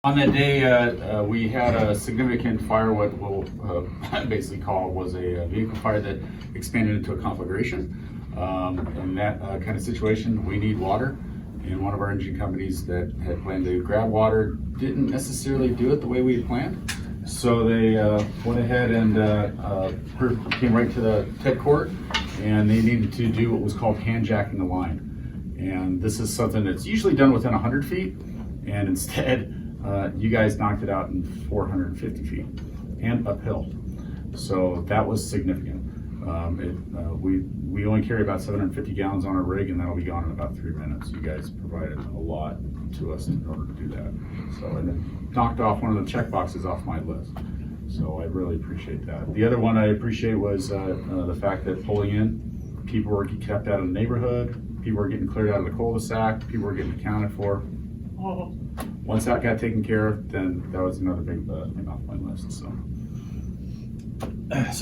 On that day, we had a significant fire, what we'll basically call was a vehicle fire that expanded into a conflagration. In that kind of situation, we need water. And one of our engine companies that had planned to grab water didn't necessarily do it the way we had planned. So they went ahead and came right to the TED court, and they needed to do what was called handjacking the line. And this is something that's usually done within 100 feet, and instead you guys knocked it out in 450 feet and uphill. So that was significant. We only carry about 750 gallons on our rig, and that'll be gone in about 3 minutes. You guys provided a lot to us in order to do that. So, and then knocked off one of the check boxes off my list. So I really appreciate that. The other one I appreciate was the fact that pulling in, people were kept out of the neighborhood, people were getting cleared out of the cul-de-sac, people were getting accounted for. Once that got taken care of, then that was another big thing off my list. So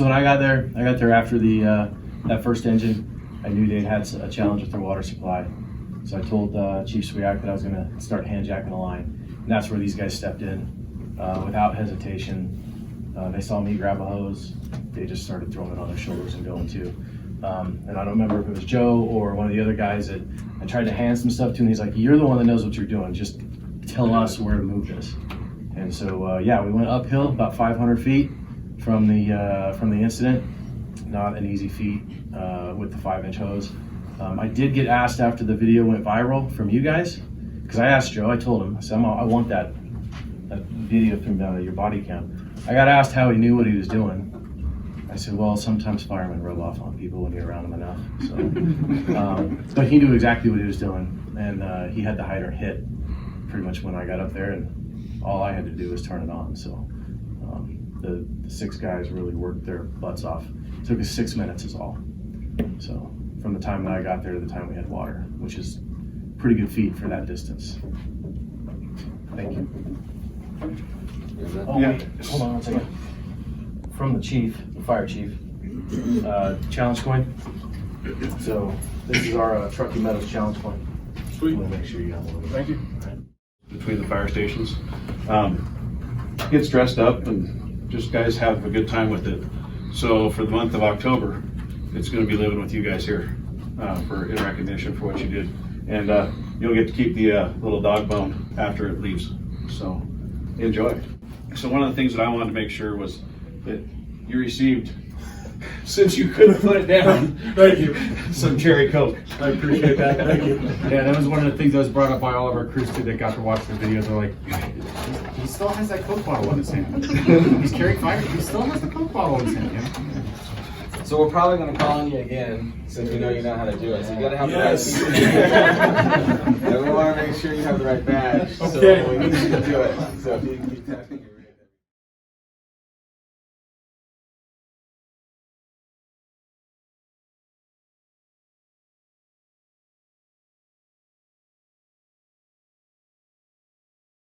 when I got there after the that first engine. I knew they'd had a challenge with their water supply. So I told Chief Cwiak that I was gonna start handjacking the line. And that's where these guys stepped in without hesitation. They saw me grab a hose. They just started throwing it on their shoulders and going too. And I don't remember if it was Joe or one of the other guys that I tried to hand some stuff to, and he's like, "You're the one that knows what you're doing. Just tell us where to move this." And so yeah, we went uphill about 500 feet from the incident. Not an easy feat with the 5-inch hose. I did get asked after the video went viral from you guys, because I asked Joe, I told him, I said, I want that video from your body cam. I got asked how he knew what he was doing. I said, well, sometimes firemen rub off on people when you're around them enough. So, but he knew exactly what he was doing, and he had the hydrant hit pretty much when I got up there, and all I had to do was turn it on. So the 6 guys really worked their butts off. It took us 6 minutes is all. So from the time that I got there to the time we had water, which is pretty good feat for that distance. Thank you. Oh, yeah. Wait, hold on one second. From the chief, the fire chief, challenge coin. So this is our Truckee Meadows challenge coin. Sweet. We'll make sure you got one. Thank you. Between the fire stations, gets dressed up and just guys have a good time with it. So for the month of October, it's going to be living with you guys here in recognition for what you did, and you'll get to keep the little dog bone after it leaves. So enjoy. So one of the things that I wanted to make sure was that you received, since you couldn't put it down, Thank you. some cherry Coke. I appreciate that. Thank you. Yeah, that was one of the things that was brought up by all of our crews too that got to watch the video. They're like, he still has that Coke bottle in his hand. He's carrying fire, he still has the Coke bottle in his hand. Yeah. So we're probably going to call on you again, since we know you know how to do it. So you got to have the right. And we want to make sure you have the right badge. Okay. So we need you to do it. So if you keep tapping your